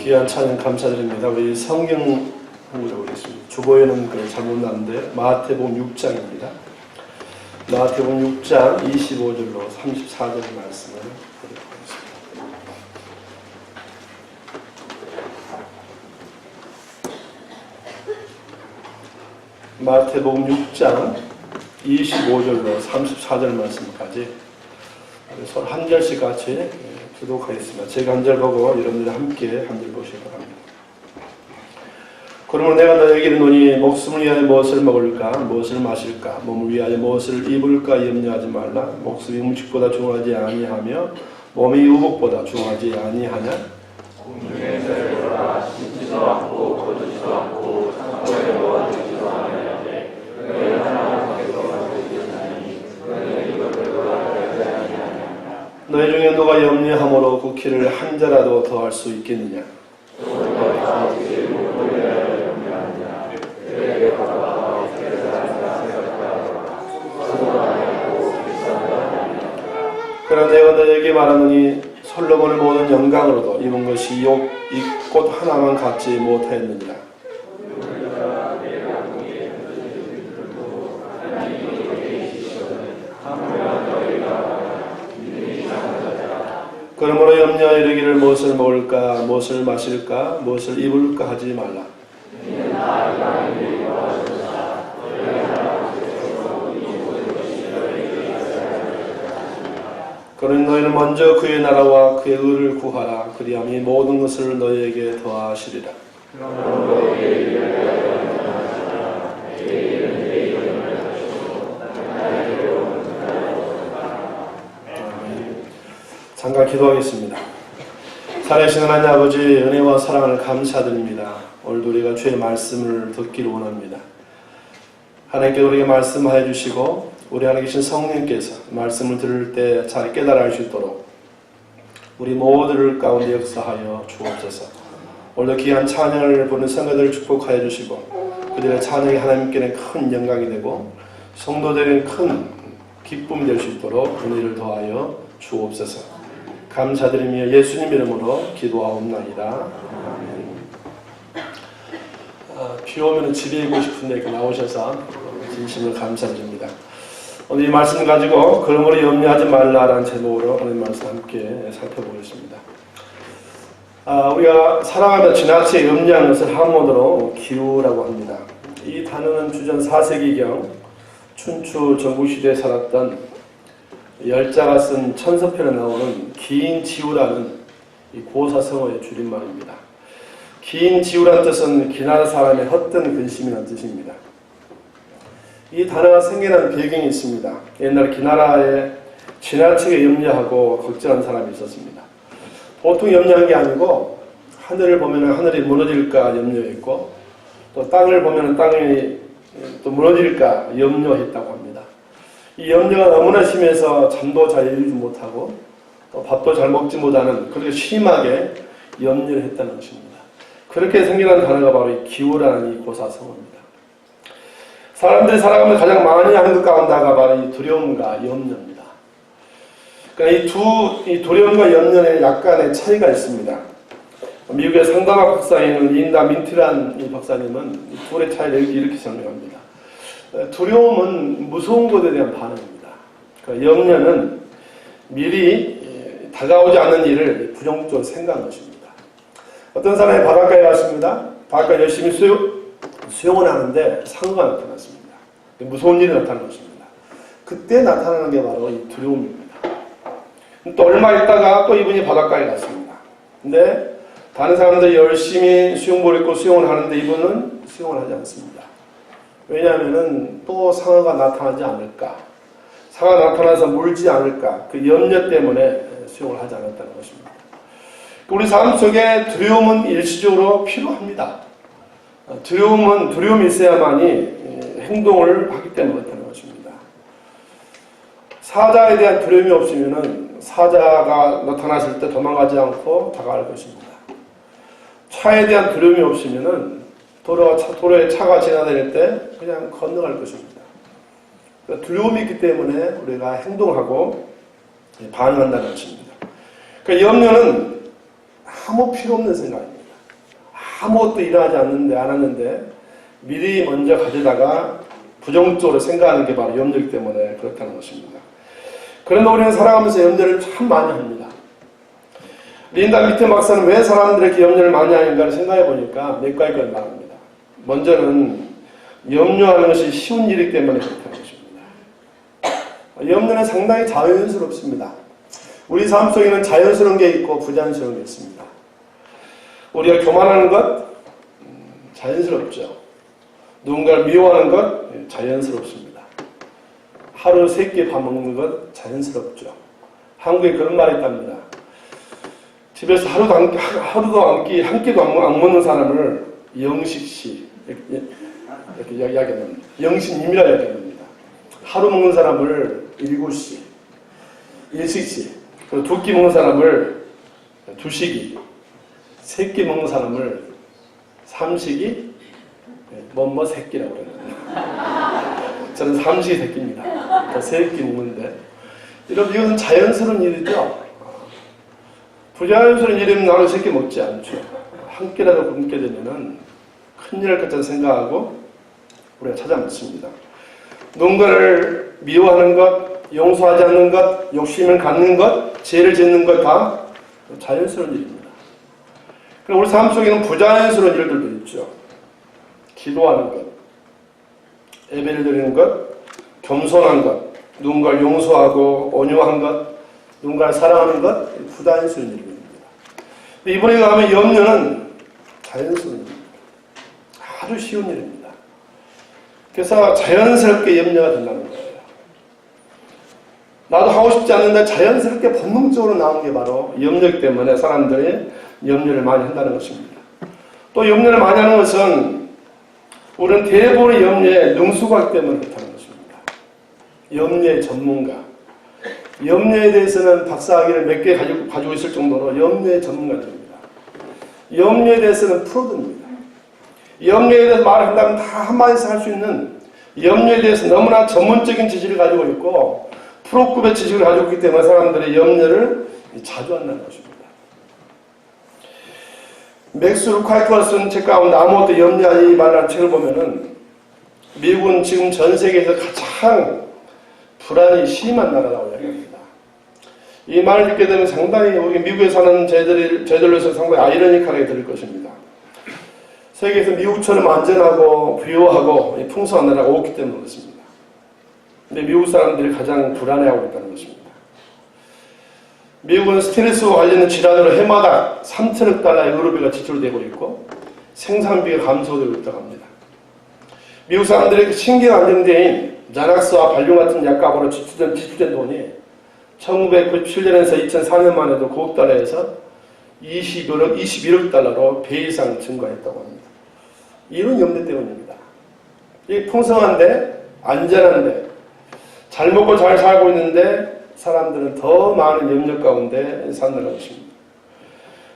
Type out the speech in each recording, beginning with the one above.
귀한 찬양 감사드립니다. 우리 성경 공부를 보겠습니다. 주보에는 잘못 났는데 마태복음 6장입니다. 마태복음 6장 25절로 34절 말씀을 보겠습니다. 마태복음 6장 25절로 34절 말씀까지 서로 한 절씩 같이 교독하겠습니다. 제가 한 절 보고 여러분들 함께 한 절 보시기 바랍니다. 그러므로 내가 너에게 이르노니 목숨을 위하여 무엇을 먹을까 무엇을 마실까 몸을 위하여 무엇을 입을까 염려하지 말라. 목숨이 음식보다 중하지 아니하며 몸이 의복보다 중하지 아니하냐. 공중에서 일어나 심지도 않고 거두지도 않고 창고에 놓아두지도 않으려되 그의 하나님께서 만드셨나니 그는 이것을 돌아가지 아니하냐. 너희 중에 누가 염려함으로 국기를 한 자라도 더할 수 있겠느냐. 그러나 내가 너에게 말하노니 솔로몬을 모든 영광으로도 입은 것이 이 꽃 하나만 갖지 못하였느니라. 그러므로 염려하여 이르기를 무엇을 먹을까 무엇을 마실까 무엇을 입을까 하지 말라. 그러니 너희는 먼저 그의 나라와 그의 의를 구하라. 그리하면 이 모든 것을 너희에게 더하시리라. 잠깐 기도하겠습니다. 살아계신 하나님 아버지 은혜와 사랑을 감사드립니다. 오늘도 우리가 주의 말씀을 듣기를 원합니다. 하나님께서 우리에게 말씀하여 주시고 우리 안에 계신 성령께서 말씀을 들을 때 잘 깨달아 알 수 있도록 우리 모두를 가운데 역사하여 주옵소서. 오늘도 귀한 찬양을 보는 성도들을 축복하여 주시고 그들의 찬양이 하나님께는 큰 영광이 되고 성도들에게는 큰 기쁨이 될 수 있도록 은혜를 더하여 주옵소서. 감사드리며 예수님 이름으로 기도하옵나이다. 비 오면 집에 있고 싶은데 이렇게 나오셔서 진심으로 감사드립니다. 오늘 이 말씀 가지고 그러므로 염려하지 말라라는 제목으로 오늘 말씀 함께 살펴보겠습니다. 우리가 살아가며 지나치게 염려하는 것을 한문으로 기우라고 합니다. 이 단어는 주전 4세기경 춘추 전국시대에 살았던 열자가 쓴 천서편에 나오는 기인지우라는 이 고사성어의 줄임말입니다. 기인지우라는 뜻은 기나라 사람의 헛된 근심이라는 뜻입니다. 이 단어가 생겨난 배경이 있습니다. 옛날 기나라에 지나치게 염려하고 걱정하는 사람이 있었습니다. 보통 염려한 게 아니고 하늘을 보면 하늘이 무너질까 염려했고 또 땅을 보면 땅이 또 무너질까 염려했다고 합니다. 이 염려가 너무나 심해서 잠도 잘 이루지 못하고 또 밥도 잘 먹지 못하는 그렇게 심하게 염려를 했다는 것입니다. 그렇게 생겨난 단어가 바로 이 기우라는 이 고사성어입니다. 사람들이 살아가면서 가장 많이 하는 것 가운데가 바로 이 두려움과 염려입니다. 그러니까 이 두려움과 염려에 약간의 차이가 있습니다. 미국의 상담학 박사인 린다 민트란 이 박사님은 이 둘의 차이를 이렇게 설명합니다. 두려움은 무서운 것에 대한 반응입니다. 그러니까 염려는 미리 다가오지 않는 일을 부정적으로 생각한 것입니다. 어떤 사람이 바닷가에 갔습니다. 바닷가에 열심히 수영을 하는데 상어가 나타났습니다. 무서운 일이 나타난 것입니다. 그때 나타나는 게 바로 이 두려움입니다. 또 얼마 있다가 또 이분이 바닷가에 갔습니다. 근데 다른 사람들이 열심히 수영복을 입고 수영을 하는데 이분은 수영을 하지 않습니다. 왜냐하면 또 상어가 나타나지 않을까, 상어가 나타나서 물지 않을까, 그 염려 때문에 수영을 하지 않았다는 것입니다. 우리 삶 속에 두려움은 일시적으로 필요합니다. 두려움이 있어야만이 행동을 하기 때문에 그렇다는 것입니다. 사자에 대한 두려움이 없으면 사자가 나타났을 때 도망가지 않고 다가갈 것입니다. 차에 대한 두려움이 없으면 도로에 차가 지나다닐 때 그냥 건너갈 것입니다. 그러니까 두려움이 있기 때문에 우리가 행동하고 반응한다는 것입니다. 그러니까 염려는 아무 필요 없는 생각입니다. 아무것도 일어나지 않았는데 미리 먼저 가져다가 부정적으로 생각하는 게 바로 염려이기 때문에 그렇다는 것입니다. 그런데 우리는 살아가면서 염려를 참 많이 합니다. 린다 미트 박사는 왜 사람들에게 염려를 많이 하는가를 생각해 보니까 몇 가지를 말합니다. 먼저는 염려하는 것이 쉬운 일이기 때문에 그렇다는 것입니다. 염려는 상당히 자연스럽습니다. 우리 삶 속에는 자연스러운 게 있고 부자연스러운 게 있습니다. 우리가 교만하는 것 자연스럽죠. 누군가를 미워하는 것 자연스럽습니다. 하루 3끼 밥 먹는 것 자연스럽죠. 한국에 그런 말이 있답니다. 집에서 하루도 한 끼도 안 먹는 사람을 영식씨 이렇게 이야기합니다. 영식님이라고 이야기합니다. 하루 먹는 사람을 일구씨, 일식씨, 그리고 2끼 먹는 사람을 두식이, 3끼 먹는 사람을 삼식이, 뭐뭐 새끼라고 그래요. 저는 삼식이 새끼입니다. 그러니까 3끼 먹는데 이런 이건 자연스러운 일이죠. 부자연스러운 일이면 나는 3끼 먹지 않죠. 한 끼라도 굶게 되면은 큰일날 것처럼 생각하고 우리가 찾아 먹습니다. 누군가를 미워하는 것, 용서하지 않는 것, 욕심을 갖는 것, 죄를 짓는 것 다 자연스러운 일입니다. 그리고 우리 삶 속에는 부자연스러운 일들도 있죠. 기도하는 것, 예배를 드리는 것, 겸손한 것, 누군가를 용서하고 온유한 것, 누군가를 사랑하는 것, 부자연스러운 일입니다. 이번에 가면 염려는 자연스러운 일입니다. 아주 쉬운 일입니다. 그래서 자연스럽게 염려가 된다는 거예요. 나도 하고 싶지 않는데 자연스럽게 본능적으로 나오는 게 바로 염려이기 때문에 사람들이 염려를 많이 한다는 것입니다. 또 염려를 많이 하는 것은 우리는 대부분의 염려에 능숙하기 때문에 그렇다는 것입니다. 염려의 전문가. 염려에 대해서는 박사학위를 몇 개 가지고 있을 정도로 염려의 전문가들입니다. 염려에 대해서는 프로들입니다. 염려에 대해서 말한다면 다 한마디에서 할 수 있는 염려에 대해서 너무나 전문적인 지식을 가지고 있고 프로급의 지식을 가지고 있기 때문에 사람들의 염려를 자주 한다는 것입니다. 맥스 루카이트가 쓴 책 가운데 아무것도 염려하지 말라는 책을 보면은 미국은 지금 전 세계에서 가장 불안이 심한 나라라고 이야기합니다. 이 말을 듣게 되면 상당히 여기 미국에 사는 저희들로서 상당히 아이러니컬하게 들릴 것입니다. 세계에서 미국처럼 안전하고 부유하고 풍성한 나라가 없기 때문에 그렇습니다. 근데 미국 사람들이 가장 불안해하고 있다는 것입니다. 미국은 스트레스와 관련된 질환으로 해마다 3천억 달러의 의료비가 지출되고 있고 생산비가 감소되고 있다고 합니다. 미국 사람들의 신경 안정제인 자락스와 발륨 같은 약값으로 지출된 돈이 1997년에서 2004년만 해도 9억 달러에서 21억 달러로 배 이상 증가했다고 합니다. 이런 염려 때문입니다. 이 풍성한데 안전한데 잘 먹고 잘 살고 있는데 사람들은 더 많은 염려 가운데 산다는 것입니다.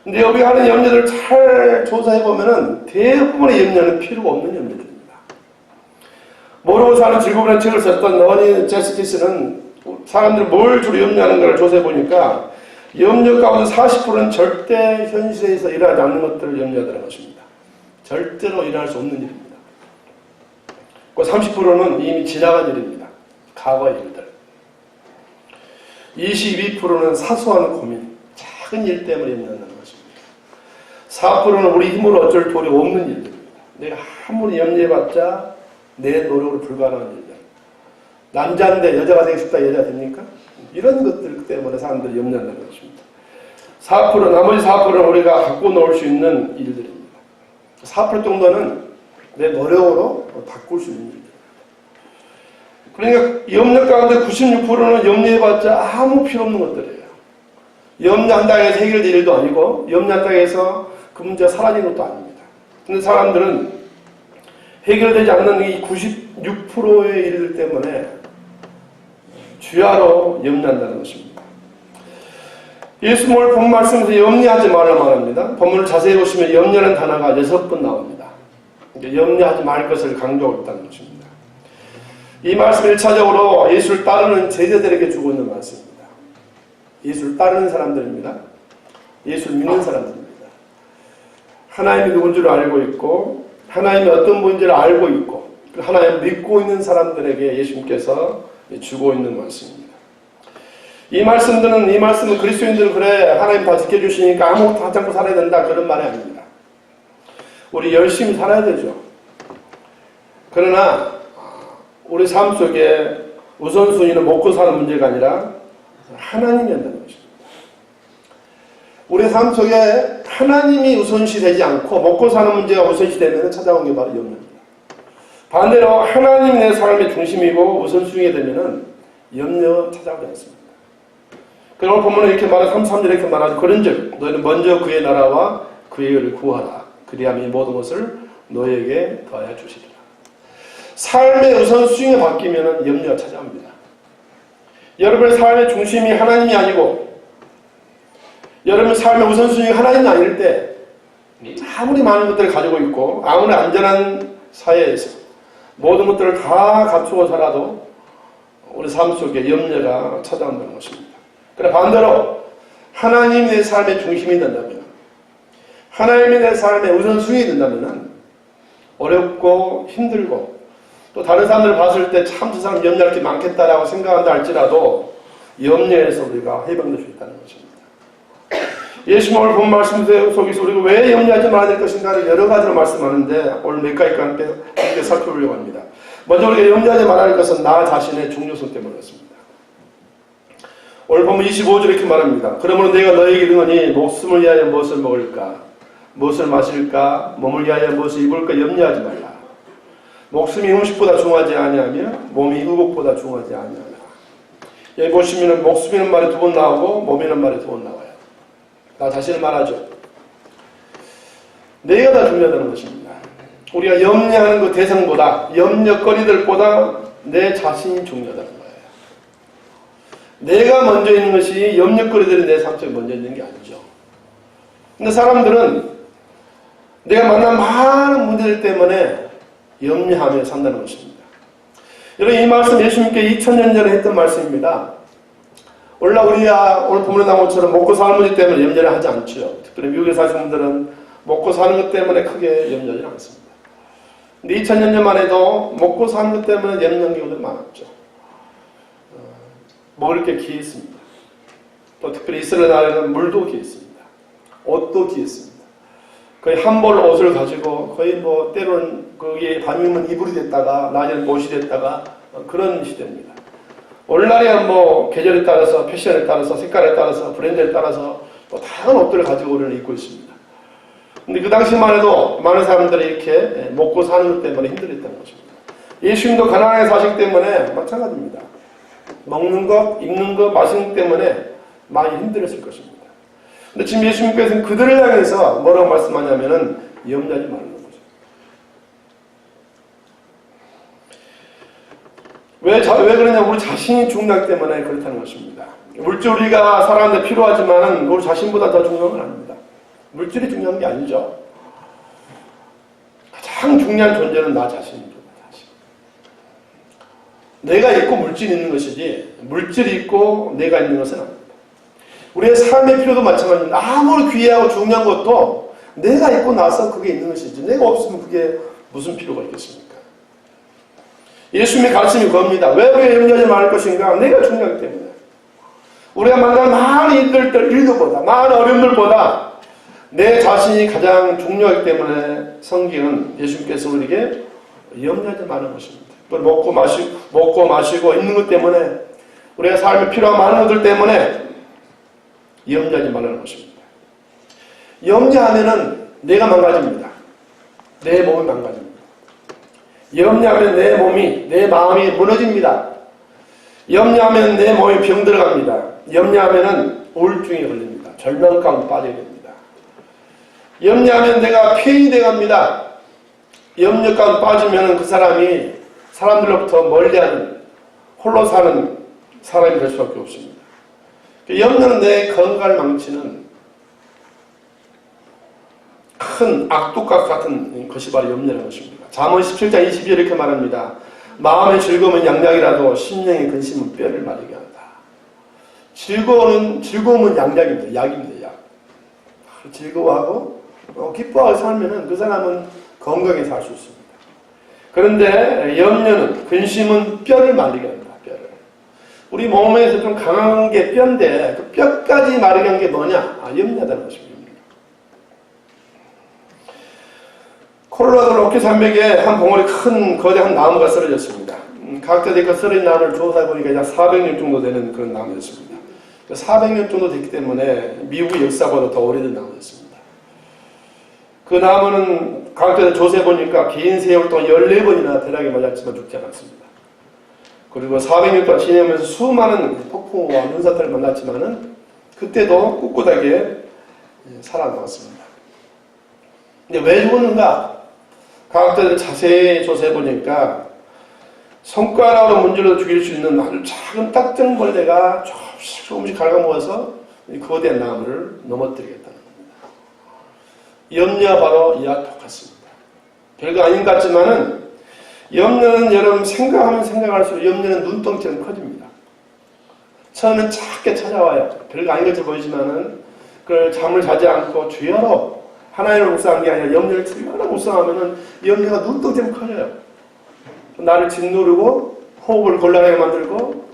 근데 여기 하는 염려들을 잘 조사해보면 대부분의 염려는 필요가 없는 염려들입니다. 모르고 사는 즐거움이라는 책을 썼던 너니 제스티스는 사람들이 뭘 주로 염려하는가를 조사해보니까 염려 가운데 40%는 절대 현실에서 일어나지 않는 것들을 염려하다는 것입니다. 절대로 일어날 수 없는 일입니다. 그 30%는 이미 지나간 일입니다. 과거의 일들. 22%는 사소한 고민, 작은 일 때문에 염려한다는 것입니다. 4%는 우리 힘으로 어쩔 도리 없는 일들입니다. 내가 아무리 염려해봤자 내 노력으로 불가능한 일들. 남자인데 여자가 되고 싶다 여자가 됩니까? 이런 것들 때문에 사람들이 염려한다는 것입니다. 4%, 나머지 4%는 우리가 갖고 놓을 수 있는 일들입니다. 4% 정도는 내 노력으로 바꿀 수 있는 일들. 그러니까 염려 가운데 96%는 염려해봤자 아무 필요 없는 것들이에요. 염려한다고 해서 해결될 일도 아니고 염려한다고 해서 그 문제가 사라지는 것도 아닙니다. 근데 사람들은 해결되지 않는 이 96%의 일들 때문에 주야로 염려한다는 것입니다. 예수 오늘 본 말씀에서 염려하지 말라 말합니다. 본문을 자세히 보시면 염려라는 단어가 6번 나옵니다. 염려하지 말 것을 강조하고 있다는 것입니다. 이 말씀은 1차적으로 예수를 따르는 제자들에게 주고 있는 말씀입니다. 예수를 따르는 사람들입니다. 예수를 믿는 사람들입니다. 하나님이 누군 줄 알고 있고 하나님이 어떤 분인지를 알고 있고 하나님을 믿고 있는 사람들에게 예수님께서 주고 있는 말씀입니다. 이 말씀은 그리스도인들은 그래 하나님 다 지켜주시니까 아무것도 하지 않고 살아야 된다 그런 말이 아닙니다. 우리 열심히 살아야 되죠. 그러나 우리 삶 속에 우선순위는 먹고 사는 문제가 아니라 하나님이 한다는 것입니다. 우리 삶 속에 하나님이 우선시 되지 않고 먹고 사는 문제가 우선시 되면 찾아온 게 바로 염려입니다. 반대로 하나님이 내 삶의 중심이고 우선순위가 되면 염려 찾아오지 않습니다. 그럼 보면 이렇게 말하 33절 이렇게 말하죠. 그런즉 너희는 먼저 그의 나라와 그의 의를 구하라. 그리하면 이 모든 것을 너에게 더하여 주시리라. 삶의 우선순위가 바뀌면 염려가 찾아옵니다. 여러분의 삶의 중심이 하나님이 아니고 여러분의 삶의 우선순위가 하나님이 아닐 때 아무리 많은 것들을 가지고 있고 아무리 안전한 사회에서 모든 것들을 다 갖추고 살아도 우리 삶 속에 염려가 찾아온다는 것입니다. 그러나 반대로 하나님이 내 삶의 중심이 된다면 하나님이 내 삶의 우선순위가 된다면 어렵고 힘들고 또 다른 사람들을 봤을 때 참 저 사람 염려할 게 많겠다라고 생각한다 할지라도 염려에서 우리가 해방될 수 있다는 것입니다. 예수님 오늘 본 말씀 속에서 우리가 왜 염려하지 말아야 될 것인가를 여러 가지로 말씀하는데 오늘 몇 가지가 함께 살펴보려고 합니다. 먼저 우리가 염려하지 말아야 할 것은 나 자신의 중요성 때문에 그렇습니다. 오늘 보면 25절 이렇게 말합니다. 그러므로 내가 너에게 이르노니 목숨을 위하여 무엇을 먹을까 무엇을 마실까 몸을 위하여 무엇을 입을까 염려하지 말라. 목숨이 음식보다 중하지 아니하며 몸이 의복보다 중하지 아니하라. 여기 보시면 목숨이라는 말이 2번 나오고 몸이라는 말이 2번 나와요. 나 자신을 말하죠. 내가 다 중요하다는 것입니다. 우리가 염려하는 그 대상보다 염려거리들보다 내 자신이 중요하다는 거예요. 내가 먼저 있는 것이 염려거리들이 내 삶 속에 먼저 있는 게 아니죠. 근데 사람들은 내가 만난 많은 문제들 때문에 염려하며 산다는 것입니다. 여러분 이 말씀 예수님께 2000년 전에 했던 말씀입니다. 우리가 오늘 본문에 나온 것처럼 먹고 사는 문제 때문에 염려를 하지 않죠. 특별히 미국에 사시는 분들은 먹고 사는 것 때문에 크게 염려하지 않습니다. 근데 2000년 전만 해도 먹고 사는 것 때문에 염려하는 경우도 많았죠. 먹을 게 귀했습니다. 또 특별히 이스라엘 나라에는 물도 귀했습니다. 옷도 귀했습니다. 거의 한 벌 옷을 가지고 거의 때로는 거기에 밤이면 이불이 됐다가 낮에는 못이 됐다가 그런 시대입니다. 오늘날에는 계절에 따라서 패션에 따라서 색깔에 따라서 브랜드에 따라서 또 다양한 옷들을 가지고 우리는 입고 있습니다. 근데 그 당시만 해도 많은 사람들이 이렇게 먹고 사는 것 때문에 힘들었다는 것입니다. 예수님도 가난하게 사시기 때문에 마찬가지입니다. 먹는 것, 입는 것, 마시는 것 때문에 많이 힘들었을 것입니다. 근데 지금 예수님께서는 그들을 향해서 뭐라고 말씀하냐면은 염려하지 말라는 거죠. 왜 그러냐면 우리 자신이 중요하기 때문에 그렇다는 것입니다. 물질 우리가 살아가는데 필요하지만 우리 자신보다 더 중요한 건 아닙니다. 물질이 중요한 게 아니죠. 가장 중요한 존재는 나 자신입니다. 내가 있고 물질이 있는 것이지 물질이 있고 내가 있는 것은 아닙니다. 우리의 삶의 필요도 마찬가지입니다. 아무리 귀하고 중요한 것도 내가 있고 나서 그게 있는 것이지 내가 없으면 그게 무슨 필요가 있겠습니까? 예수님의 가르침이 그겁니다. 왜 우리가 염려하지 말을 것인가? 내가 중요하기 때문에. 우리가 만난 많은 일들보다 많은 어려움들보다 내 자신이 가장 중요하기 때문에 성경은 예수님께서 우리에게 염려하지 말는 것입니다. 먹고 마시고 있는 것 때문에 우리가 삶에 필요한 많은 것들 때문에 염려하지 말라는 것입니다. 염려하면은 내가 망가집니다. 내 몸이 망가집니다. 염려하면 내 마음이 무너집니다. 염려하면 내 몸에 병 들어갑니다. 염려하면은 우울증에 걸립니다. 절망감 빠지게 됩니다. 염려하면 내가 폐인이 돼갑니다. 염려감 빠지면은 그 사람이 사람들로부터 멀리하는 홀로 사는 사람이 될 수밖에 없습니다. 염려는 내 건강을 망치는 큰 악독과 같은 것이 바로 염려라는 것입니다. 잠언 17장 22절 이렇게 말합니다. 마음의 즐거움은 양약이라도 심령의 근심은 뼈를 마르게 한다. 즐거움은 양약입니다. 약입니다. 약. 즐거워하고 기뻐하게 살면은 그 사람은 건강히 살 수 있습니다. 그런데 염려는, 근심은 뼈를 말리게 합니다. 뼈를. 우리 몸에서 좀 강한 게 뼈인데 그 뼈까지 마르게 한 게 뭐냐? 염려하다는 것입니다. 콜로라도 로키 산맥에 한 봉우리 큰 거대한 나무가 쓰러졌습니다. 각자 그 쓰러진 나무를 조사해보니까 약 400년 정도 되는 그런 나무였습니다. 400년 정도 됐기 때문에 미국의 역사보다 더 오래된 나무였습니다. 그 나무는 과학자들 조사해보니까 긴 세월 동안 14번이나 대략에 맞았지만 죽지 않았습니다. 그리고 400년 동안 지내면서 수많은 폭풍과 눈사태를 만났지만은 그때도 꿋꿋하게 살아남았습니다. 근데 왜 죽었는가? 과학자들이 자세히 조사해보니까 손가락으로 문질러 죽일 수 있는 아주 작은 딱정벌레가 조금씩 갉아먹어서 이 거대한 나무를 넘어뜨리겠다는 겁니다. 염려와 바로 이와 똑같습니다. 별거 아닌 것 같지만은 염려는 여러분 생각하면 생각할수록 염려는 눈덩이처럼 커집니다. 처음엔 작게 찾아와요. 별거 아닌 것처럼 보이지만은 그걸 잠을 자지 않고 주여로 하나님을 묵상한 게 아니라 염려를 주여로 묵상하면은 염려가 눈덩이처럼 커져요. 나를 짓누르고 호흡을 곤란하게 만들고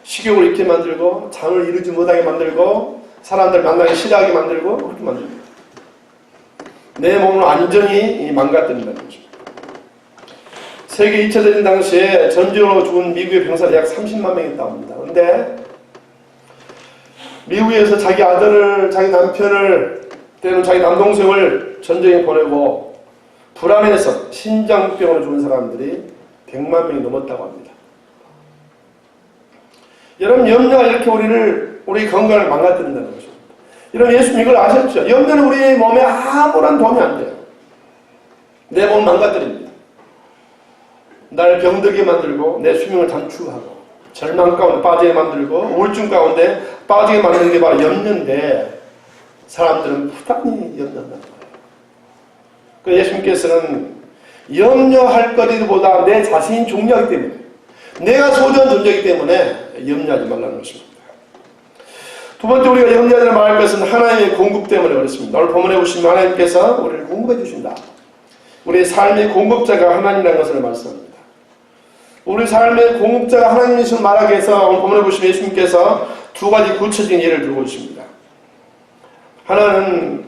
식욕을 잃게 만들고 잠을 이루지 못하게 만들고 사람들 만나기 싫어하게 만들고 그렇게 만듭니다. 내 몸을 완전히 망가뜨린다는 거죠. 세계 2차 대전 당시에 전쟁으로 죽은 미국의 병사가 약 30만 명이 있다고 합니다. 그런데 미국에서 자기 아들을, 자기 남편을, 때로는 자기 남동생을 전쟁에 보내고 불안해서 심장병으로 죽은 사람들이 100만 명이 넘었다고 합니다. 여러분, 염려가 이렇게 우리 건강을 망가뜨린다는 것입니다. 여러분, 예수님 이걸 아셨죠? 염려는 우리 몸에 아무런 도움이 안 돼요. 내 몸 망가뜨립니다. 날 병들게 만들고 내 수명을 단축하고 절망 가운데 빠지게 만들고 우울증 가운데 빠지게 만드는 게 바로 염려인데 사람들은 부단히 염려한다는 거예요. 그 예수님께서는 염려할 거리보다 내 자신이 중요하기 때문에 내가 소중한 존재이기 때문에 염려하지 말라는 것입니다. 두 번째 우리가 염려하지 말할 것은 하나님의 공급 때문에 그렇습니다. 오늘 본문에 보시면 하나님께서 우리를 공급해 주신다. 우리의 삶의 공급자가 하나님이라는 것을 말씀합니다. 우리 삶의 공급자가 하나님이신 말하기 위해서 오늘 본문에 보시면 예수님께서 두 가지 구체적인 예를 들고 있습니다. 하나는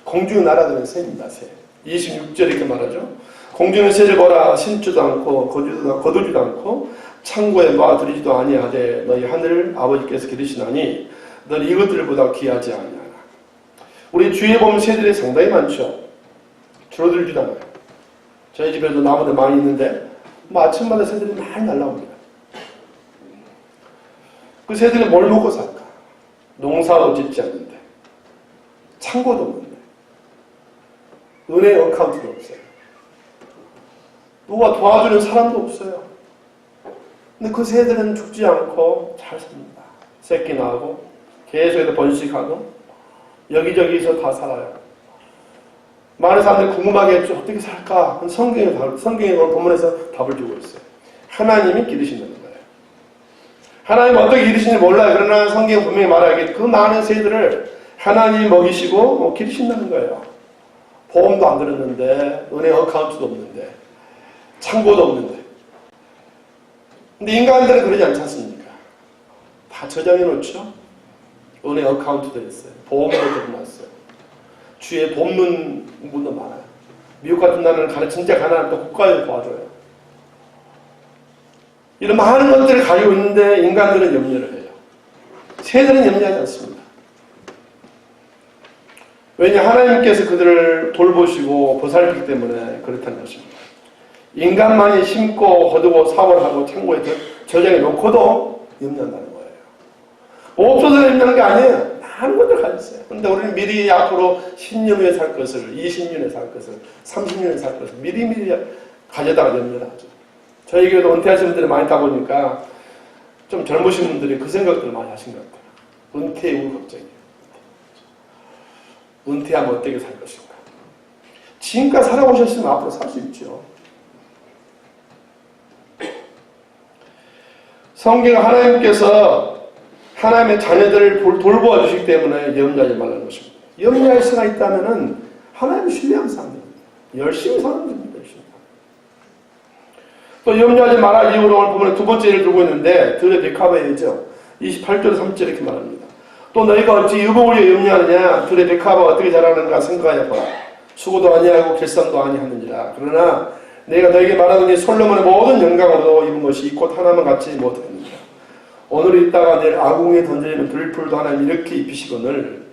공중의 나라들의 새입니다. 새. 26절에 이렇게 말하죠. 공중의 새를 보라. 심지도 않고 거두지도 않고 창고에 놓아들이지도 아니하되 너희 하늘 아버지께서 기르시나니 너는 이것들보다 귀하지 아니하나. 우리 주위에 보면 새들이 상당히 많죠. 줄어들지도 않아요. 저희 집에도 나무들 많이 있는데 아침마다 새들이 많이 날라옵니다. 그 새들이 뭘 먹고 살까? 농사도 짓지 않는데 창고도 없는데 은행 어카운트도 없어요. 누가 도와주는 사람도 없어요. 근데 그 새들은 죽지 않고 잘 삽니다. 새끼 나고 계속해서 번식하고 여기저기서 다 살아요. 많은 사람들이 궁금하겠죠. 어떻게 살까? 성경에 본문에서 답을 주고 있어요. 하나님이 기르신다는 거예요. 하나님 어떻게 기르시는지 몰라요. 그러나 성경에 분명히 말하기에 그 많은 새들을 하나님이 먹이시고 기르신다는 거예요. 보험도 안 들었는데 은행 어카운트도 없는데 창고도 없는데. 근데 인간들은 그러지 않지 않습니까? 다 저장해 놓죠. 은행 어카운트도 있어요. 보험도 들어놨어요. 주위에 돕는 분도 많아요. 미국 같은 나라는 진짜 가난한 또 국가에서 도와줘요. 이런 많은 것들을 가지고 있는데 인간들은 염려를 해요. 새들은 염려하지 않습니다. 왜냐? 하나님께서 그들을 돌보시고 보살피기 때문에 그렇다는 것입니다. 인간만이 심고 거두고 사월하고 창고에 저장해 놓고도 염려한다는 거예요. 없어서 염려하는 게 아니에요. 많은 것들 가지고 있어요. 그런데 우리는 미리 앞으로 10년 후에 살 것을, 20년에 살 것을, 30년에 살 것을 미리미리 가져다가 염려를 하죠. 저희 교회도 은퇴하신 분들이 많이 있다 보니까 좀 젊으신 분들이 그 생각들을 많이 하신 것 같아요. 은퇴 이후 걱정이에요. 은퇴하면 어떻게 살 것인가. 지금까지 살아오셨으면 앞으로 살 수 있죠. 성경 하나님께서 하나님의 자녀들을 돌보아 주시기 때문에 염려하지 말라는 것입니다. 염려할 수가 있다면은 하나님을 신뢰하면서 사는 겁니다. 열심히 사는 겁니다. 열심히. 또 염려하지 말아 이유로 오늘 부분에 두 번째 예를 들고 있는데 들의 베카바이죠. 28절 3절 이렇게 말합니다. 또 너희가 어찌 의복을 위해 염려하느냐 들의 베카바가 어떻게 자라는가 생각하여 보라. 수고도 아니하고 결산도 아니하는지라. 그러나 내가 너에게 말하노니 솔로몬의 모든 영광으로 입은 것이 이 꽃 하나만 같이 못하느니라. 오늘 있다가 내일 아궁이에 던져지는 들풀도 하나님 이렇게 입히시거늘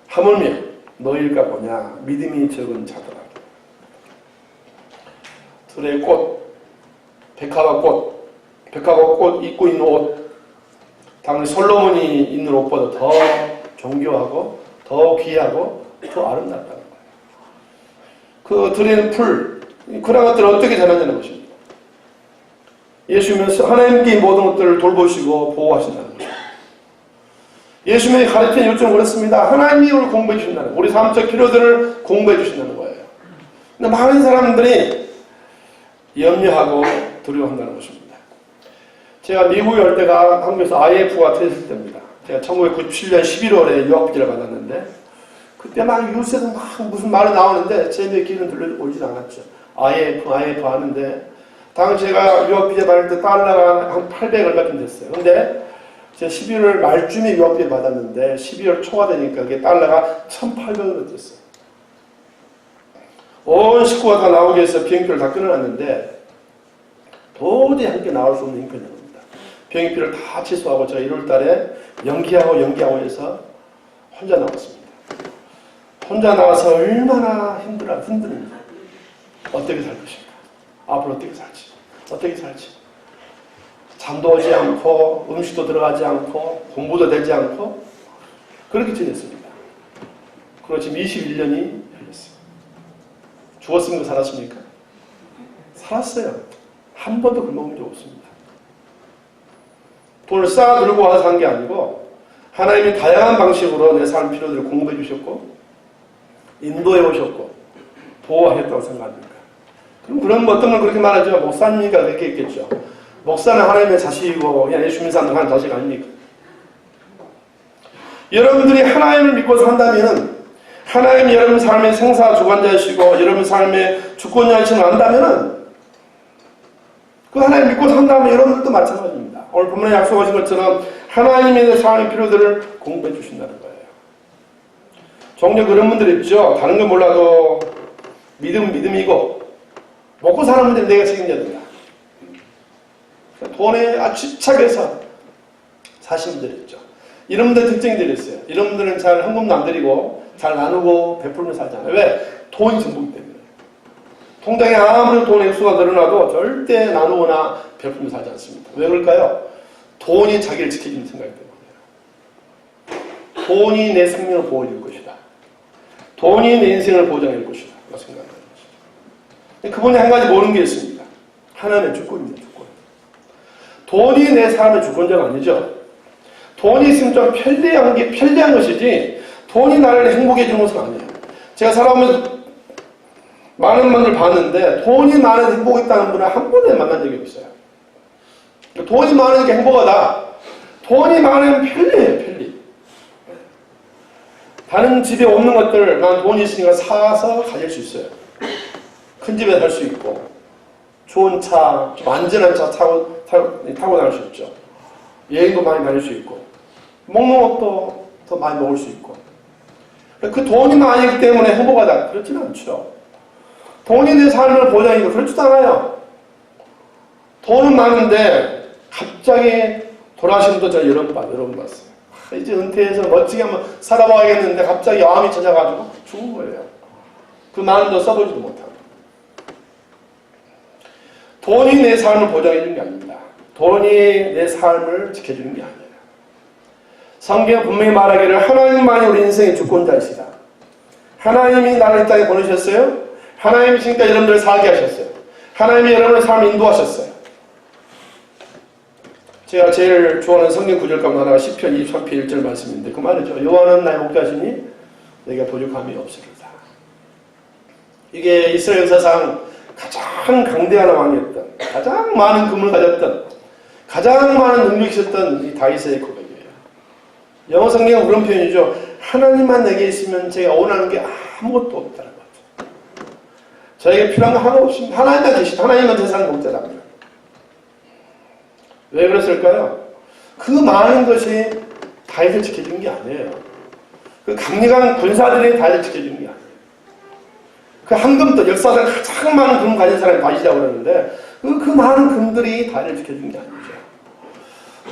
하물며 너희일까 보냐 믿음이 적은 자더라. 들의 꽃, 백합화 꽃 입고 있는 옷, 당연히 솔로몬이 입는 옷보다 더 존귀하고 더 귀하고 더 아름답다는 거예요. 그 들에는 풀, 그런 것들을 어떻게 자라냐는 것입니다. 예수님은 하나님께 모든 것들을 돌보시고 보호하신다는 것입니다. 예수님의 가르치는 요점은 그렇습니다. 하나님이 우리를 공부해 주신다는 거예요. 우리 삶적 필요들을 공부해 주신다는 거예요. 근데 많은 사람들이 염려하고 두려워한다는 것입니다. 제가 미국에 올 때가 한국에서 IMF가 터졌을 때입니다. 제가 1997년 11월에 유학비자를 받았는데 그때 막 뉴스에서 막 무슨 말이 나오는데 제 귀는 들려오지 않았죠. IMF 하는데 당시 제가 유학비자 받을 때 달러가 한 800 얼마쯤 됐어요. 근데 제가 11월 말쯤에 유학비를 받았는데 12월 초가 되니까 그게 달러가 1,800원이 됐어요. 온 식구가 다 나오기 위해서 비행기를 다 끊어놨는데 도저히 함께 나올 수 없는 형편입니다. 비행기표를 다 취소하고 제가 1월 달에 연기하고 해서 혼자 나왔습니다. 혼자 나와서 얼마나 힘들었는지 어떻게 살 것인가, 앞으로 어떻게 살지 잠도 오지 않고 음식도 들어가지 않고 공부도 되지 않고 그렇게 지냈습니다. 그리고 지금 21년이 흘렀어요. 죽었습니까? 살았습니까? 살았어요. 한 번도 굶어본 적 없습니다. 돈을 쌓아 들고 와서 산 게 아니고 하나님이 다양한 방식으로 내 삶 필요들을 공부해 주셨고 인도해 오셨고 보호하셨다고 생각합니까? 그럼 그런 어떤 걸 그렇게 말하죠. 목사님이니까 그렇게 했겠죠. 목사는 하나님의 자식이고 그냥 예수 믿는 사람은 하나님의 자식 아닙니까? 여러분들이 하나님을 믿고 산다면은 하나님이 여러분 삶의 생사 주관자이시고 여러분 삶의 주권자이심을 안다면은 그 하나님 믿고 산다면 여러분들도 마찬가지입니다. 오늘 본문에 약속하신 것처럼 하나님의 삶의 필요들을 공부해 주신다는 거예요. 종종 그런 분들 있죠. 다른 건 몰라도 믿음이고 먹고 사는 문제는 내가 책임져야 된다. 돈에 아주 집착해서 사시는 분들이 있죠. 이런 분들 특징들이 있어요. 이런 분들은 잘 헌금도 안 드리고 잘 나누고 베풀며 살잖아요. 왜? 돈이 전부기 때문에. 통장에 아무리 돈의 액수가 늘어나도 절대 나누거나 베풀며 살지 않습니다. 왜 그럴까요? 돈이 자기를 지켜주는 생각이 때문이에요. 돈이 내 생명을 보호해줄 것이다. 돈이 내 인생을 보장해줄 것이다. 라고 생각하는 것이죠. 그분이 한 가지 모르는 게 있습니다. 하나님의 주권입니다. 주권. 돈이 내 삶의 주권자가 아니죠. 돈이 있으면 좀 편리한 것이지 돈이 나를 행복해 주는 것은 아니에요. 제가 살아오면서 많은 분들 봤는데 돈이 많은 행복이 있다는 분을 한 번에 만난 적이 없어요. 돈이 많으니까 행복하다. 돈이 많으면 편리해요. 편리. 다른 집에 없는 것들 난 돈이 있으니까 사서 가질 수 있어요. 큰 집에 살 수 있고 좋은 차, 좀 안전한 차 타고 다닐 수 있죠. 여행도 많이 다닐 수 있고 먹는 것도 더 많이 먹을 수 있고 그 돈이 많기 때문에 행복하다. 그렇지는 않죠. 돈이 내 삶을 보장하니까 그렇지도 않아요. 돈은 많은데 갑자기 돌아가신 분도 제가 여러 번 봤어요. 이제 은퇴해서 멋지게 한번 살아봐야겠는데 갑자기 암이 찾아가지고 죽은 거예요. 그 많은 돈 써보지도 못하고. 돈이 내 삶을 보장해주는 게 아닙니다. 돈이 내 삶을 지켜주는 게 아니에요. 성경은 분명히 말하기를 하나님만이 우리 인생의 주권자이시다. 하나님이 나를 이 땅에 보내셨어요. 하나님이 지금까지 여러분들을 살게 하셨어요. 하나님이 여러분의 삶을 인도하셨어요. 제가 제일 좋아하는 성경 구절 가운데 하나가 시편 23편 1절 말씀인데 그 말이죠. 여호와는 나의 목자시니 내가 부족함이 없으리다. 이게 이스라엘 역사상 가장 강대한 왕이었던, 가장 많은 금을 가졌던, 가장 많은 능력이 있었던 이 다윗의 고백이에요. 영어 성경은 그런 표현이죠. 하나님만 내게 있으면 제가 원하는 게 아무것도 없다는 거죠. 저에게 필요한 거 하나 없습니다. 하나님만 계신, 하나님만 세상 목자랍니다. 왜 그랬을까요? 그 많은 것이 다윗을 지켜준 게 아니에요. 그 강력한 군사들이 다윗을 지켜준 게 아니에요. 그 황금도 역사상 가장 많은 금 가진 사람이 다윗이라고 그러는데 그 많은 금들이 다윗을 지켜준 게 아니죠.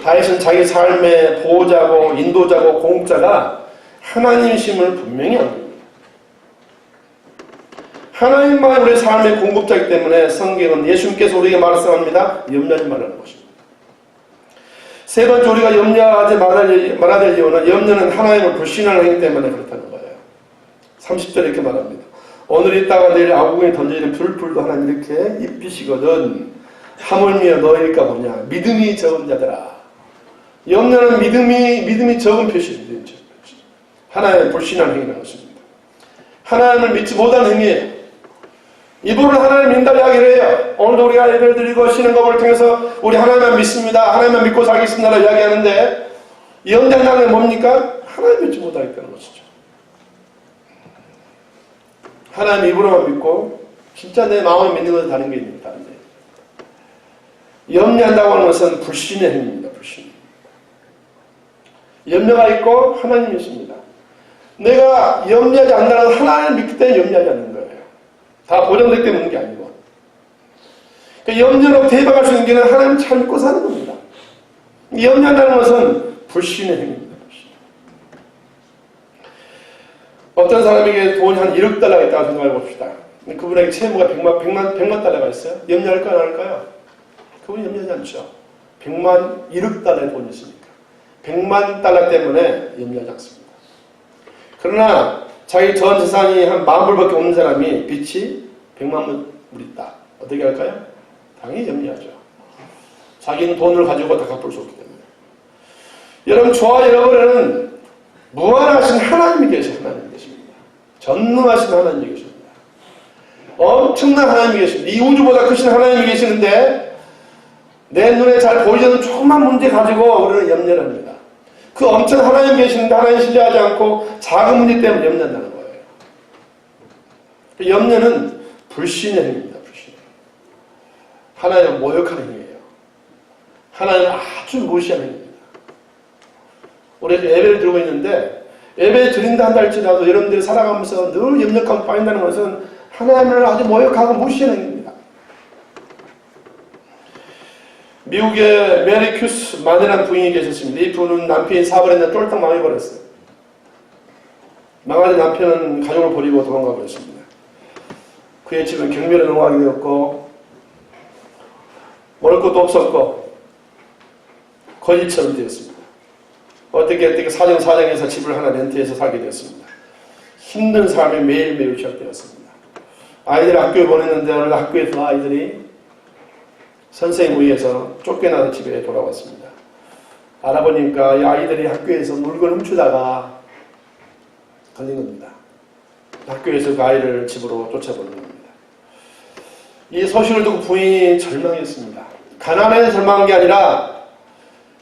다윗은 자기 삶의 보호자고 인도자고 공급자가 하나님이심을 분명히 압니다. 하나님만 우리의 삶의 공급자이기 때문에 성경은 예수님께서 우리에게 말씀합니다. 염려하지 말라는 것입니다. 세 번째 우리가 염려하지 말아야 될 이유는 염려는 하나님을 불신하는 행위 때문에 그렇다는 거예요. 30절에 이렇게 말합니다. 오늘 있다가 내일 아구궁에 던져지는 불도 하나님 이렇게 입히시거든 하물며 너희일까 보냐 믿음이 적은 자들아. 염려는 믿음이 적은 표시입니다. 하나님을 불신하는 행위라는 것입니다. 하나님을 믿지 못하는 행위예요. 이분은 하나님 믿는다고 이야기를 해요. 오늘도 우리가 예배를 드리고 신앙법을 통해서 우리 하나님만 믿습니다. 하나님만 믿고 살겠습니다라고 이야기하는데 염려하는 게 뭡니까? 하나님 믿지 못하겠다는 것이죠. 하나님 입으로만 믿고 진짜 내 마음에 믿는 것을 다른 게 있습니다. 염려한다고 하는 것은 불신의 행위입니다. 불신. 염려가 있고 하나님이 있습니다. 내가 염려하지 않는다는 건 하나님을 믿기 때문에 염려하지 않는 거예요. 다 보장되기 때문에 게 아니고. 그러니까 염려로 대박할 수 있는 게 하나님을 잘 믿고 사는 겁니다. 염려한다는 것은 불신의 행위입니다. 불신. 어떤 사람에게 돈이 한 1억 달러가 있다고 생각해 봅시다. 그분에게 채무가 100만 달러가 있어요. 염려할까요? 안 할까요? 그분이 염려하지 않죠. 1억 달러의 돈이 있으니까. 100만 달러 때문에 염려하지 않습니다. 그러나 자기 전 재산이 한 10,000불밖에 없는 사람이 빚이 100만 불 있다. 어떻게 할까요? 당연히 염려하죠. 자기는 돈을 가지고 다 갚을 수 없기 때문에. 여러분, 저와 여러분은 무한하신 하나님이 계십니다. 전능하신 하나님이 계십니다. 엄청난 하나님이 계십니다. 이 우주보다 크신 하나님이 계시는데 내 눈에 잘 보이지 않는 조그만 문제 가지고 우리는 염려를 합니다. 그 엄청 하나님 계시는데 하나님 신뢰하지 않고 작은 문제 때문에 염려한다는 거예요. 염려는 불신의 행위입니다. 불신. 하나님을 모욕하는 행위예요. 하나님을 아주 무시하는 행위입니다. 우리가 예배를 드리고 있는데 예배 드린다 한다 할지라도 여러분들이 살아가면서 늘 염려감에 빠진다는 것은 하나님을 아주 모욕하고 무시하는 행위입니다. 미국의 메리 큐스 만이라는 부인이 계셨습니다. 이 분은 남편이 사업을 했는데 쫄딱 망해버렸어요. 망하자 남편은 가족을 버리고 도망가 버렸습니다. 그의 집은 경멸에 넘어가게 되었고 먹을 것도 없었고 거지처럼 되었습니다. 어떻게 사정사정해서 집을 하나 렌트해서 살게 되었습니다. 힘든 삶이 매일매일 시작되었습니다. 아이들을 학교에 보냈는데 어느 학교에서 아이들이 선생님 의해서 쫓겨나서 집에 돌아왔습니다. 알아보니까 이 아이들이 학교에서 물건을 훔치다가 걸린 겁니다. 학교에서 그 아이를 집으로 쫓아보는 겁니다. 이 소식을 듣고 부인이 절망했습니다. 가난해서 절망한 게 아니라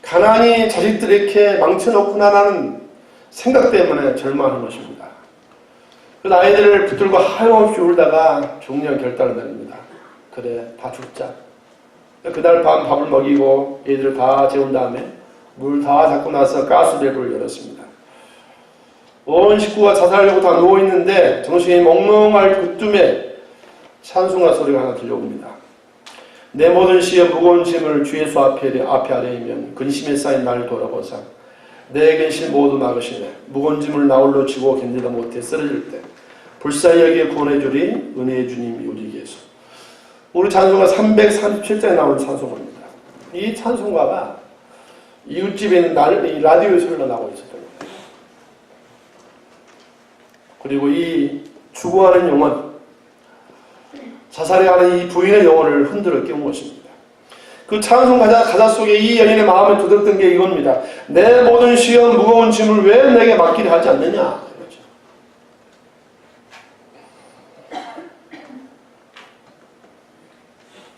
가난이 자식들을 이렇게 망쳐놓구나라는 생각 때문에 절망하는 것입니다. 그 아이들을 붙들고 하염없이 울다가 중요한 결단을 내립니다. 그래, 다 죽자. 그날 밤 밥을 먹이고 애들을 다 재운 다음에 물 다 잡고 나서 가스밸브를 열었습니다. 온 식구가 자살하려고 다 누워있는데 정신이 멍멍할 그쯤에 찬송가 소리가 하나 들려옵니다. 내 모든 시에 무거운 짐을 주 예수 앞에 아뢰이면 근심에 쌓인 날 돌아보사 내 근심 모두 막으시네. 무거운 짐을 나홀로 지고 견디다 못해 쓰러질 때 불쌍히 여기에 구원해주리 은혜의 주님이 우리 계소. 우리 찬송가 337장에 나오는 찬송가입니다. 이 찬송가가 이웃집에 있는 라디오에서 흘러나오고 있었던 거예요. 그리고 이 죽어가는 영혼, 자살해가는 이 부인의 영혼을 흔들어 깨운 것입니다. 그 찬송 가사 속에 이 여인의 마음에 두드렸던 게 이겁니다. 내 모든 시험 무거운 짐을 왜 내게 맡기려 하지 않느냐.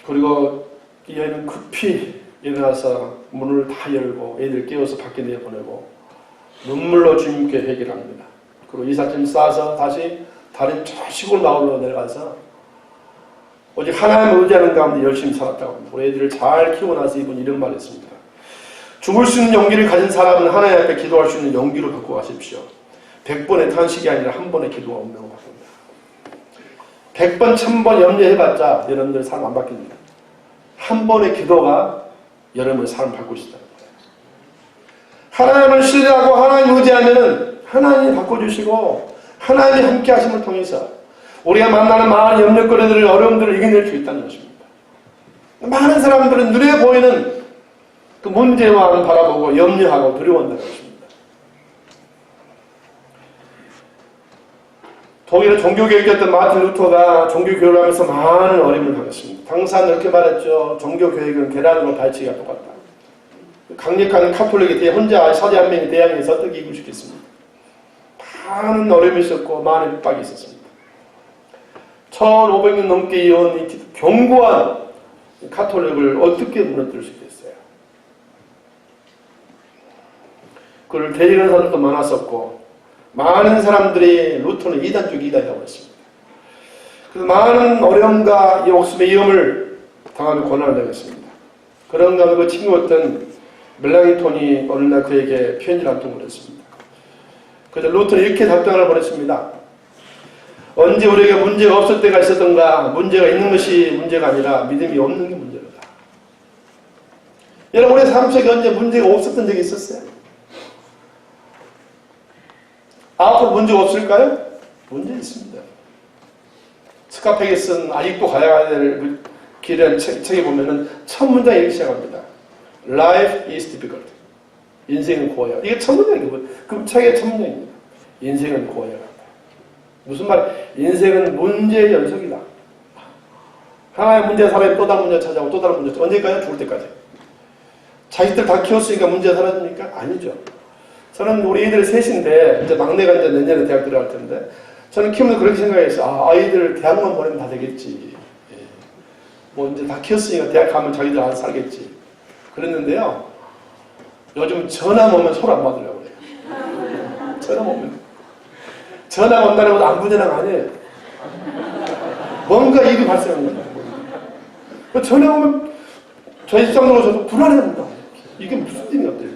그리고 이 여인은 급히 일어나서 문을 다 열고 애들 깨워서 밖에 내보내고 눈물로 주님께 회개를 합니다. 그리고 이삿짐 싸서 다시 다른 저 시골 마을로 내려가서 오직 하나님을 의지하는 가운데 열심히 살았다고 합니다. 우리 애들을 잘 키우고 나서 이분이 이런 말을 했습니다. 죽을 수 있는 용기를 가진 사람은 하나님 앞에 기도할 수 있는 용기로 갖고 가십시오. 100번의 탄식이 아니라 한 번의 기도가 운명을 바꿉니다. 100번, 1000번 염려해봤자 여러분들 삶 안 바뀝니다. 한 번의 기도가 여러분의 삶을 바꿀 수 있다는 거예요. 하나님을 신뢰하고 하나님 의지하면 하나님이 바꿔주시고 하나님이 함께 하심을 통해서 우리가 만나는 많은 염려거리들을 어려움들을 이겨낼 수 있다는 것입니다. 많은 사람들은 눈에 보이는 그 문제만 바라보고 염려하고 두려워한다는 것입니다. 독일의 종교교육이었던 마틴 루터가 종교교육을 하면서 많은 어려움을 당했습니다. 당사 이렇게 말했죠. 종교교육은 계란으로 발치기가 똑같다. 강력한 카톨릭이 혼자 사제 한 명이 대항해서 어떻게 이기고 싶겠습니까? 많은 어려움이 있었고 많은 핍박이 있었습니다. 1500년 넘게 이어온 이 견고한 카톨릭을 어떻게 무너뜨릴 수 있겠어요? 그를 대리하는 사람도 많았었고 많은 사람들이 루터는 이단 중 이단이라고 했습니다. 그래서 많은 어려움과 목숨의 위험을 당하며 고난을 당했습니다. 그런 가운데 그 친구였던 멜랑이톤이 어느 날 그에게 편지를 한 통을 보냈습니다. 그래서 루터는 이렇게 답장을 보냈습니다. 언제 우리에게 문제가 없을 때가 있었던가. 문제가 있는 것이 문제가 아니라 믿음이 없는 게 문제다. 여러분 우리 삶 속에 언제 문제가 없었던 적이 있었어요? 앞으로 문제가 없을까요? 문제 있습니다. 스카페게 쓴 아직도 가야 될 길이라는 책에 보면은 첫 문장이 이렇게 시작합니다. Life is difficult. 인생은 고요. 이게 첫 문장이에요. 그 책의 첫 문장입니다. 인생은 고요. 무슨 말? 인생은 문제의 연속이다. 하나의 문제가 사람이 또 다른 문제를 찾아오고 또 다른 문제. 언제까지? 죽을 때까지. 자식들 다 키웠으니까 문제가 사라집니까? 아니죠. 저는 우리 애들 셋인데 이제 막내가 이제 내년에 대학 들어갈 텐데 저는 키우면서 그렇게 생각했어요. 아이들 대학만 보내면 다 되겠지. 예. 뭐 이제 다 키웠으니까 대학 가면 자기들 알아서 살겠지. 그랬는데요. 요즘 전화 오면 손 안 받으려고 그래요. 전화 오면. 전화 온다는 것도 안부 전화가 아니에요. 뭔가 일이 발생합니다. 전화 오면 저 입장으로 저도 불안해합니다. 이게 무슨 일인가 이게.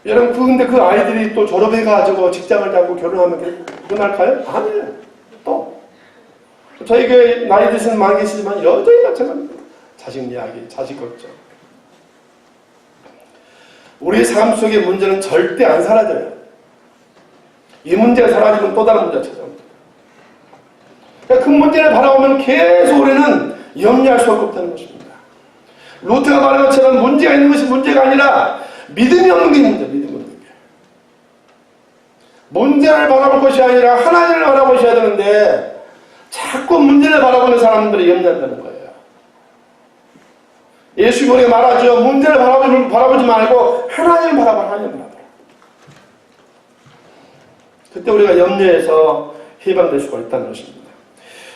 여러분 근데 그 아이들이 또 졸업해가지고 직장을 잡고 결혼하면 끝날까요? 아니에요. 또 저희가 나이 드시는 많이 계시지만 여전히 마찬가지입니다. 자식 이야기, 자식 걱정. 우리 삶 속의 문제는 절대 안 사라져요. 이 문제가 사라지면 또 다른 문제가 찾아옵니다. 그러니까 그 문제를 바라보면 계속 우리는 염려할 수밖에 없다는 것입니다. 루터가 말한 것처럼 문제가 있는 것이 문제가 아니라 믿음이 없는 게 문제예요. 믿음이 없는 게. 문제를 바라볼 것이 아니라 하나님을 바라보셔야 되는데 자꾸 문제를 바라보는 사람들이 염려한다는 거예요. 예수님이 우리가 말하죠. 문제를 바라보지 말고 하나님을 바라봐. 하나님을 바라봐. 그때 우리가 염려에서 해방될 수가 있다는 것입니다.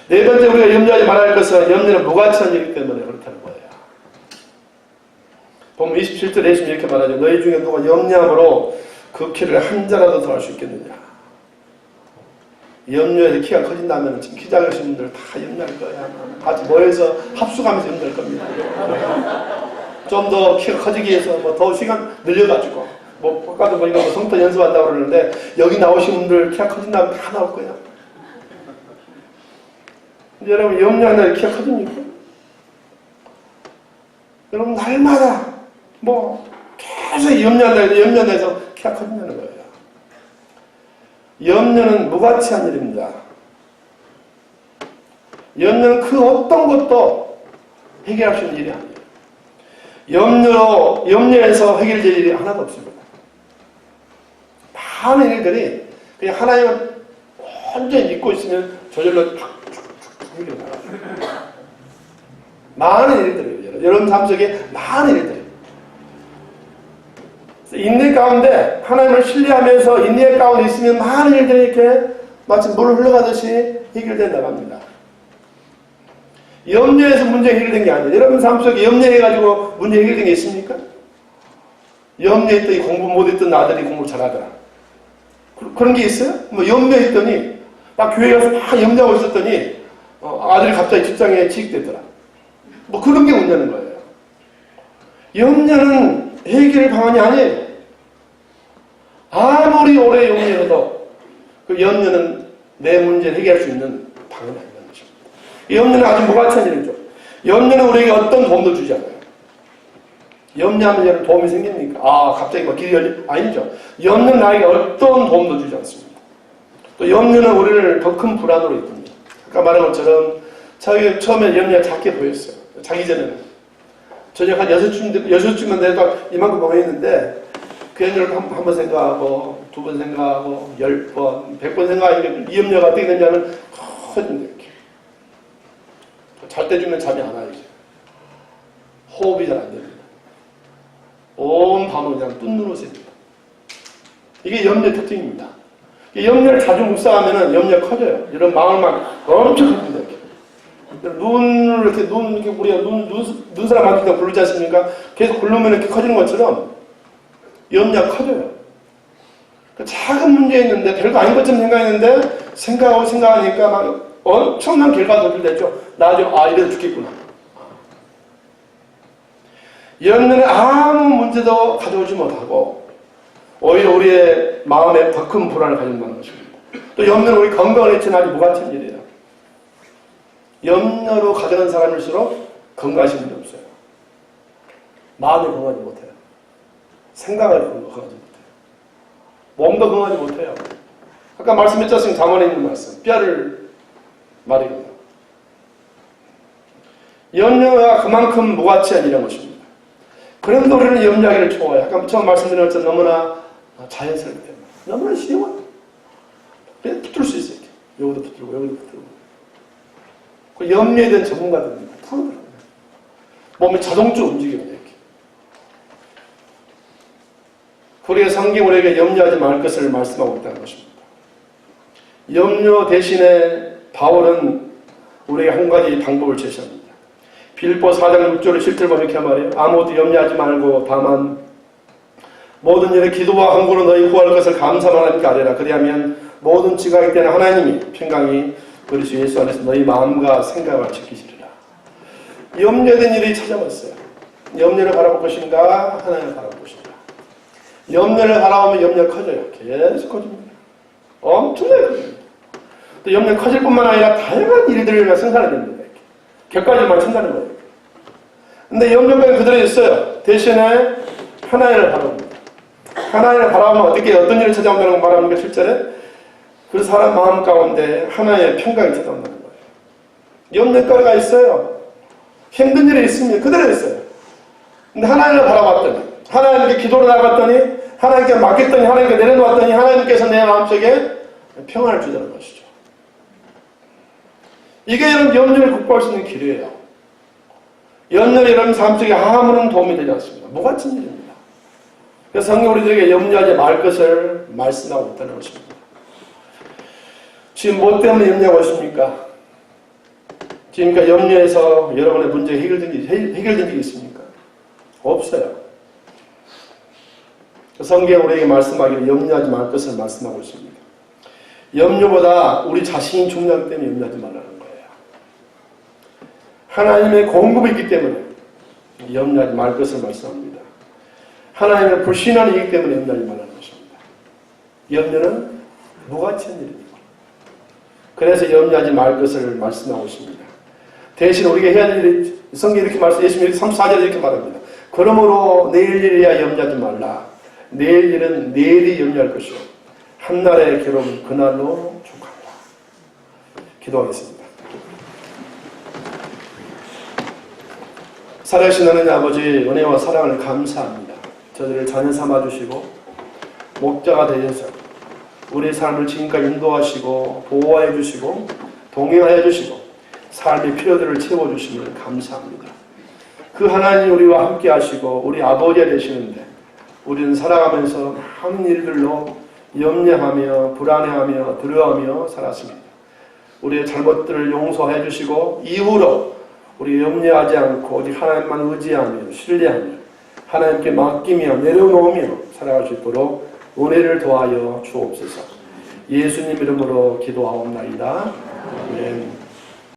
네 번째 우리가 염려하지 말아야 할 것은 염려는 무가치한 일이기 때문에 그렇다는 거예요. 보면 27절에 예수님이 이렇게 말하죠. 너희 중에 누가 염려함으로 그 키를 한 자라도 더 할 수 있겠느냐. 염려해서 키가 커진다면 지금 키 작으신 분들 다 염려할 거야. 같이 모여서 합숙하면서 염려할 겁니다. 좀 더 키가 커지기 위해서 뭐 더 시간 늘려가지고 뭐 아까도 보니까 뭐 성터 연습한다고 그러는데 여기 나오신 분들 키가 커진다면 다 나올 거야. 여러분 염려한다면 키가 커집니까? 여러분 날마다 뭐 계속 염려한다 해서 키가 커진다는 거예요. 염려는 무가치한 일입니다. 염려는 그 어떤 것도 해결할 수 있는 일이 아니에요. 염려해서 해결될 일이 하나도 없습니다. 많은 일들이 그냥 하나님을 완전히 믿고 있으면 저절로 탁탁탁 해결나가요. 많은 일들이에요. 여러분 삶 속에 많은 일들이에요. 인내 가운데 하나님을 신뢰하면서 인내 가운데 있으면 많은 일들이 이렇게 마치 물을 흘러가듯이 해결되어 나갑니다. 염려해서 문제 해결된 게 아니에요. 여러분 삶 속에 염려해가지고 문제 해결된 게 있습니까? 염려했더니 공부 못했던 아들이 공부 잘하더라. 그런 게 있어요? 뭐 염려했더니 딱 교회 가서 막 염려하고 있었더니 아들이 갑자기 직장에 취직됐더라. 뭐 그런 게 문제는 거예요. 염려는 해결 방안이 아니에요. 아무리 오래 염려해도 그 염려는 내 문제를 해결할 수 있는 방안이 아니라는 것입니다. 이 염려는 아주 무가치한 일이죠. 염려는 우리에게 어떤 도움도 주지 않아요. 염려하면 얘는 도움이 생깁니까? 갑자기 뭐 길이 열리? 아니죠. 염려는 나에게 어떤 도움도 주지 않습니다. 또 염려는 우리를 더 큰 불안으로 이끕니다. 아까 말한 것처럼 자기 처음에 염려가 작게 보였어요. 자기 전에는. 저녁 한 6시쯤만 돼도 이만큼 보였는데 그 염려를 한 번 생각하고 2번 생각하고 10번, 100번 생각하니까 이 염려가 어떻게 되냐면 커진다 이렇게. 잘 때 주면 잠이 안 와요. 이제. 호흡이 잘 안 됩니다. 온 밤을 그냥 뜬 눈으로 셉니다. 이게 염려의 특징입니다. 염려를 자주 묵상하면 염려가 커져요. 이런 마음을 막 엄청 큽니다. 눈을 이렇게 우리가 눈 사람한테 굴르지 않습니까? 계속 굴르면 이렇게 커지는 것처럼 염려가 커져요. 작은 문제 있는데 별거 아닌 것처럼 생각했는데 생각하니까 막 엄청난 결과가 도출되죠. 나중에 이래서 죽겠구나. 염려는 아무 문제도 가져오지 못하고 오히려 우리의 마음에 더 큰 불안을 가진다는 것입니다. 또 염려는 우리 건강을 해치는 아주 무가치한 일이에요. 염려로 가져간 사람일수록 건강하신 분이 없어요. 마음이 건강하지 못해요. 생각을 건강하지 못해요. 몸도 건강하지 못해요. 아까 말씀했지 않습니까? 잠언에 있는 말씀. 뼈를 말이거든요. 염려가 그만큼 무가치한 일인 것입니다. 그런데 우리는 염려하기를 좋아해요. 아까 처음 말씀드린 것처럼 너무나 자연스럽게 됩니다. 너무나 쉬워요. 그냥 붙을 수 있어요. 여기도 붙들고 여기도 붙들고. 그 염려에 대한 전문가들입니다. 풀어버립니다. 몸이 자동적으로 움직입니다. 이렇게. 우리의 성경 우리에게 염려하지 말 것을 말씀하고 있다는 것입니다. 염려 대신에 바울은 우리에게 한 가지 방법을 제시합니다. 빌립보 4장 6절의 실제를 보면 이렇게 말해요. 아무것도 염려하지 말고 다만 모든 일에 기도와 간구로 너희 구할 것을 감사만 하나님께 아뢰라. 그리하면 모든 지각이 되는 하나님이 평강이 그리스도 예수 안에서 너희 마음과 생각을 지키시리라. 염려된 일이 찾아왔어요. 염려를 바라볼 것인가 하나님을 바라볼 것인가. 염려를 바라보면 염려가 커져요. 계속 커집니다. 엄청나게 커집니다. 또 염려가 커질 뿐만 아니라 다양한 일들을 생산해야 됩니다. 격가지만 친다는 거예요. 근데 염려가 그대로 있어요. 대신에 하나님을 바라봅니다. 하나님을 바라보면 어떤 일을 찾아온다는 걸 말합니까? 7절에 그 사람 마음 가운데 하나의 평강이 찾아온다는 거예요. 염려거리가 있어요. 힘든 일이 있습니다. 그대로 있어요. 근데 하나님을 바라봤더니, 하나님께 기도를 나갔더니, 하나님께 맡겼더니, 하나님께 내려놓았더니 하나님께서 내 마음속에 평안을 주자는 것이죠. 이게 여러분 염려를 극복할 수 있는 길이에요. 염려는 여러분 삶 속에 아무런 도움이 되지 않습니다. 무가치한 일입니다. 그래서 성경 우리들에게 염려하지 말 것을 말씀하고 있다는 것입니다. 지금 뭐 때문에 염려하고 있습니까? 지금까지 염려해서 여러분의 문제가 해결된 적이 있습니까? 없어요. 성경 우리에게 말씀하기를 염려하지 말 것을 말씀하고 있습니다. 염려보다 우리 자신이 중요하기 때문에 염려하지 말라는 거예요. 하나님의 공급이 있기 때문에 염려하지 말 것을 말씀합니다. 하나님의 불신앙이 있기 때문에 염려하지 말라는 것입니다. 염려는 무가치한 일입니다. 그래서 염려하지 말 것을 말씀하고 있습니다. 대신 우리가 해야 할 일이 성경이 이렇게 말씀, 예수님이 34절에 이렇게 말합니다. 그러므로 내일 일이야 염려하지 말라. 내일 일은 내일이 염려할 것이요 한날의 괴로움 그날로 족하리라. 기도하겠습니다. 살아계신 하나님 아버지 은혜와 사랑을 감사합니다. 저들을 자녀 삼아주시고 목자가 되셔서 우리의 삶을 지금까지 인도하시고 보호해 주시고 동행하여 주시고 삶의 필요들을 채워주시면 감사합니다. 그 하나님 우리와 함께 하시고 우리 아버지가 되시는데 우리는 살아가면서 많은 일들로 염려하며 불안해하며 두려워하며 살았습니다. 우리의 잘못들을 용서해 주시고 이후로 우리 염려하지 않고 오직 하나님만 의지하며 신뢰하며 하나님께 맡기며 내려놓으며 살아갈 수 있도록 은혜를 더하여 주옵소서. 예수님 이름으로 기도하옵나이다. 아멘.